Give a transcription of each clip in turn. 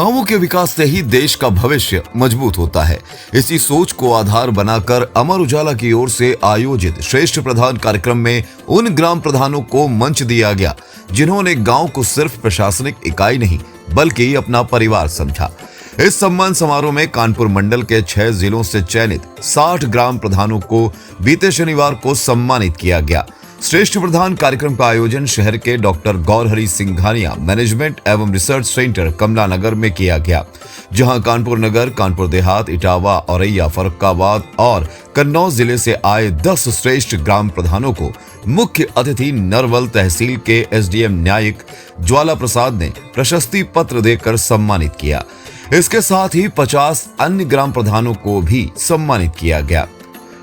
गांवों के विकास से ही देश का भविष्य मजबूत होता है। इसी सोच को आधार बनाकर अमर उजाला की ओर से आयोजित श्रेष्ठ प्रधान कार्यक्रम में उन ग्राम प्रधानों को मंच दिया गया जिन्होंने गांव को सिर्फ प्रशासनिक इकाई नहीं बल्कि अपना परिवार समझा। इस सम्मान समारोह में कानपुर मंडल के 6 जिलों से चयनित 60 ग्राम प्रधानों को बीते शनिवार को सम्मानित किया गया। श्रेष्ठ प्रधान कार्यक्रम का आयोजन शहर के डॉक्टर गौरहरी सिंघानिया मैनेजमेंट एवं रिसर्च सेंटर कमला नगर में किया गया, जहां कानपुर नगर, कानपुर देहात, इटावा, औरैया, फर्रुखाबाद और कन्नौज जिले से आए 10 श्रेष्ठ ग्राम प्रधानों को मुख्य अतिथि नरवल तहसील के एसडीएम न्यायिक ज्वाला प्रसाद ने प्रशस्ति पत्र देकर सम्मानित किया। इसके साथ ही 50 अन्य ग्राम प्रधानों को भी सम्मानित किया गया।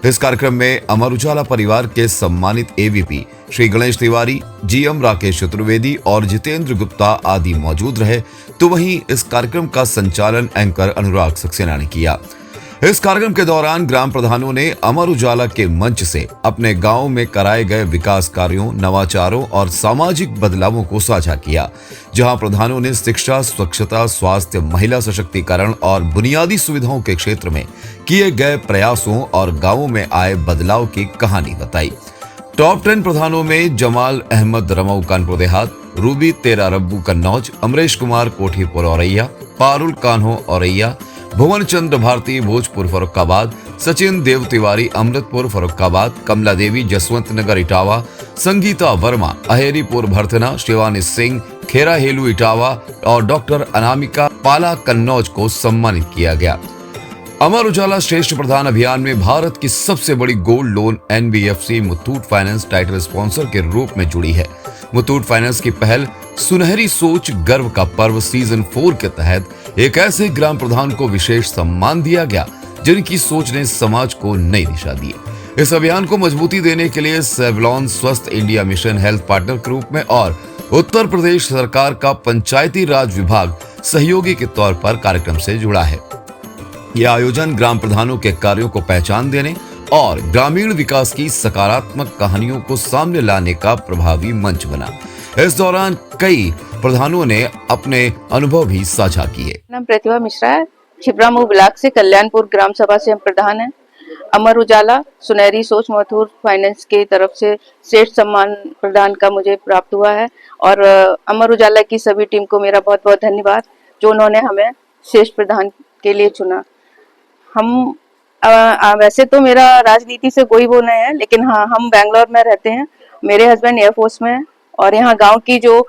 इस कार्यक्रम में अमर उजाला परिवार के सम्मानित एवीपी श्री गणेश तिवारी, जीएम राकेश चतुर्वेदी और जितेंद्र गुप्ता आदि मौजूद रहे। तो वहीं इस कार्यक्रम का संचालन एंकर अनुराग सक्सेना ने किया। इस कार्यक्रम के दौरान ग्राम प्रधानों ने अमर उजाला के मंच से अपने गांव में कराए गए विकास कार्यों, नवाचारों और सामाजिक बदलावों को साझा किया, जहां प्रधानों ने शिक्षा, स्वच्छता, स्वास्थ्य, महिला सशक्तिकरण और बुनियादी सुविधाओं के क्षेत्र में किए गए प्रयासों और गांवों में आए बदलाव की कहानी बताई। टॉप 10 प्रधानों में जमाल अहमद रमऊ कानपुर देहात, रूबी तेरा रब्बू कन्नौज, अमरेश कुमार कोठीपुर औरैया, पारुल कान्हो औरैया, भुवन चंद्र भारती भोजपुर फर्रुखाबाद, सचिन देव तिवारी अमृतपुर फर्रुखाबाद, कमला देवी जसवंत नगर इटावा, संगीता वर्मा अहेरीपुर भरथना, शिवानी सिंह खेरा हेलू इटावा और डॉक्टर अनामिका पाला कन्नौज को सम्मानित किया गया। अमर उजाला श्रेष्ठ प्रधान अभियान में भारत की सबसे बड़ी gold loan NBFC Muthoot finance title sponsor के रूप में जुड़ी है। मुथूट फाइनेंस की पहल सुनहरी सोच गर्व का पर्व सीजन 4 के तहत एक ऐसे ग्राम प्रधान को विशेष सम्मान दिया गया जिनकी सोच ने समाज को नई दिशा दी। इस अभियान को मजबूती देने के लिए सेवलॉन स्वस्थ इंडिया मिशन हेल्थ पार्टनर के रूप में और उत्तर प्रदेश सरकार का पंचायती राज विभाग सहयोगी के तौर पर कार्यक्रम से जुड़ा है। यह आयोजन ग्राम प्रधानों के कार्यों को पहचान देने और ग्रामीण विकास की सकारात्मक कहानियों को सामने लाने का प्रभावी मंच बना। इस दौरान कई प्रधानों ने अपने अनुभव भी साझा किए। नाम प्रतिभा मिश्रा है, छिबरामऊ ब्लॉक से कल्याणपुर ग्राम सभा से हम प्रधान हैं। अमर उजाला सुनहरी सोच मुथूट फाइनेंस की तरफ से श्रेष्ठ सम्मान प्रदान का मुझे प्राप्त हुआ है और अमर उजाला की सभी टीम को मेरा बहुत बहुत धन्यवाद जो उन्होंने हमें श्रेष्ठ प्रधान के लिए चुना। हम वैसे तो मेरा राजनीति से कोई वो नहीं है, लेकिन हाँ, हम बेंगलोर में रहते हैं। मेरे हस्बैंड एयरफोर्स में हैं और यहाँ गांव की जो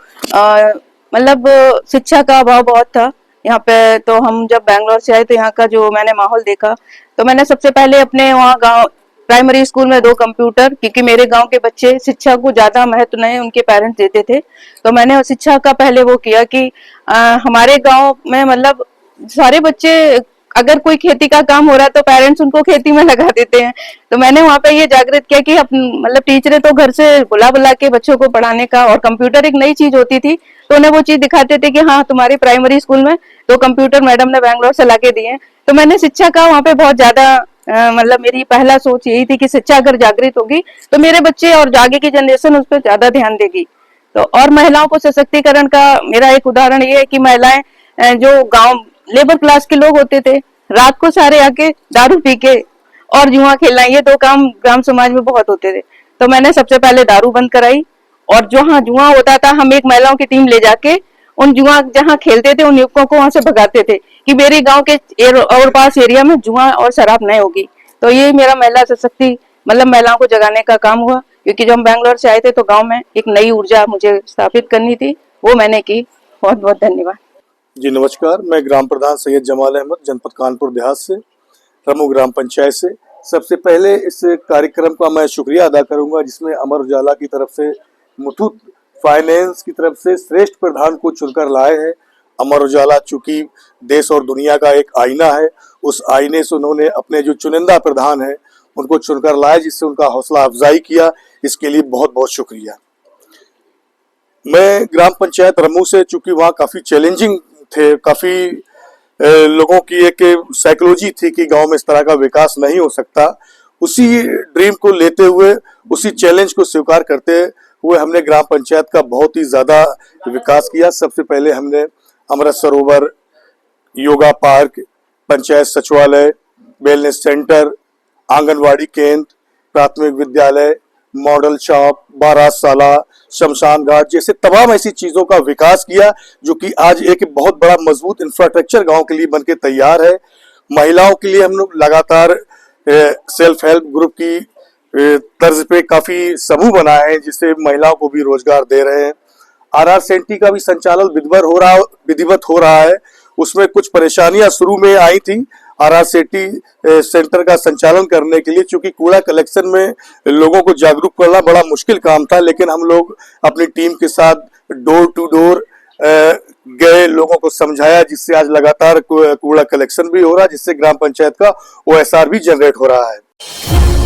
मतलब शिक्षा का अभाव बहुत था यहाँ पे। तो हम जब बेंगलोर से आए तो यहाँ का जो मैंने माहौल देखा तो मैंने सबसे पहले अपने वहाँ गांव प्राइमरी स्कूल में 2 कंप्यूटर, क्योंकि मेरे गांव के बच्चे शिक्षा को ज्यादा महत्व नहीं उनके पेरेंट्स देते थे, तो मैंने शिक्षा का पहले वो किया कि हमारे गाँव में मतलब सारे बच्चे अगर कोई खेती का काम हो रहा है तो पेरेंट्स उनको खेती में लगा देते हैं। तो मैंने वहाँ पे ये जागृत किया कि मतलब टीचरें तो घर से बुला के बच्चों को पढ़ाने का, और कंप्यूटर एक नई चीज होती थी तो उन्हें वो चीज दिखाते थे कि हाँ तुम्हारी प्राइमरी स्कूल में 2 कंप्यूटर मैडम ने बैंगलोर से लाके दिए। तो मैंने शिक्षा का वहाँ पे बहुत ज्यादा मतलब मेरी पहला सोच यही थी कि शिक्षा अगर जागृत होगी तो मेरे बच्चे और आगे की जनरेशन उस पर ज्यादा ध्यान देगी। तो और महिलाओं को सशक्तिकरण का मेरा एक उदाहरण ये है कि महिलाएं जो गाँव लेबर क्लास के लोग होते थे, रात को सारे आके दारू पी के और जुआ खेलना, ये 2 काम ग्राम समाज में बहुत होते थे। तो मैंने सबसे पहले दारू बंद कराई और जहाँ जुआ होता था हम एक महिलाओं की टीम ले जाके उन जुआ जहाँ खेलते थे उन युवकों को वहां से भगाते थे कि मेरे गांव के और पास एरिया में जुआ और शराब नहीं होगी। तो ये मेरा महिला सशक्ति मतलब महिलाओं को जगाने का काम हुआ, क्योंकि जब हम बैंगलोर से आए थे तो गाँव में एक नई ऊर्जा मुझे स्थापित करनी थी, वो मैंने की। बहुत बहुत धन्यवाद जी। नमस्कार, मैं ग्राम प्रधान सैयद जमाल अहमद, जनपद कानपुर देहात से, रमू ग्राम पंचायत से। सबसे पहले इस कार्यक्रम का मैं शुक्रिया अदा करूंगा जिसमें अमर उजाला की तरफ से, मुथूट फाइनेंस की तरफ से श्रेष्ठ प्रधान को चुनकर लाए हैं। अमर उजाला चूंकि देश और दुनिया का एक आईना है, उस आईने से उन्होंने अपने जो चुनिंदा प्रधान है उनको चुनकर लाए, जिससे उनका हौसला अफजाई किया। इसके लिए बहुत बहुत शुक्रिया। मैं ग्राम पंचायत रमू से, चूंकि वहाँ काफी चैलेंजिंग थे, काफी लोगों की एक साइकोलॉजी थी कि गांव में इस तरह का विकास नहीं हो सकता, उसी ड्रीम को लेते हुए, उसी चैलेंज को स्वीकार करते हुए हमने ग्राम पंचायत का बहुत ही ज्यादा विकास किया। सबसे पहले हमने अमृत सरोवर योगा पार्क, पंचायत सचिवालय, वेलनेस सेंटर, आंगनवाड़ी केंद्र, प्राथमिक विद्यालय, मॉडल शॉप, बारातशाला, शमशान घाट जैसे तमाम ऐसी चीजों का विकास किया जो कि आज एक बहुत बड़ा मजबूत इंफ्रास्ट्रक्चर गांव के लिए बनके तैयार है। महिलाओं के लिए हम लोग लगातार सेल्फ हेल्प ग्रुप की तर्ज पे काफी समूह बनाए हैं जिससे महिलाओं को भी रोजगार दे रहे हैं। आरआर सेंटी का भी संचालन विधिवत हो रहा है। उसमें कुछ परेशानियां शुरू में आई थी आरआर सेंटी सेंटर का संचालन करने के लिए, क्योंकि कूड़ा कलेक्शन में लोगों को जागरूक करना बड़ा मुश्किल काम था, लेकिन हम लोग अपनी टीम के साथ डोर टू डोर गए, लोगों को समझाया, जिससे आज लगातार कूड़ा कलेक्शन भी हो रहा है, जिससे ग्राम पंचायत का ओएसआर भी जनरेट हो रहा है।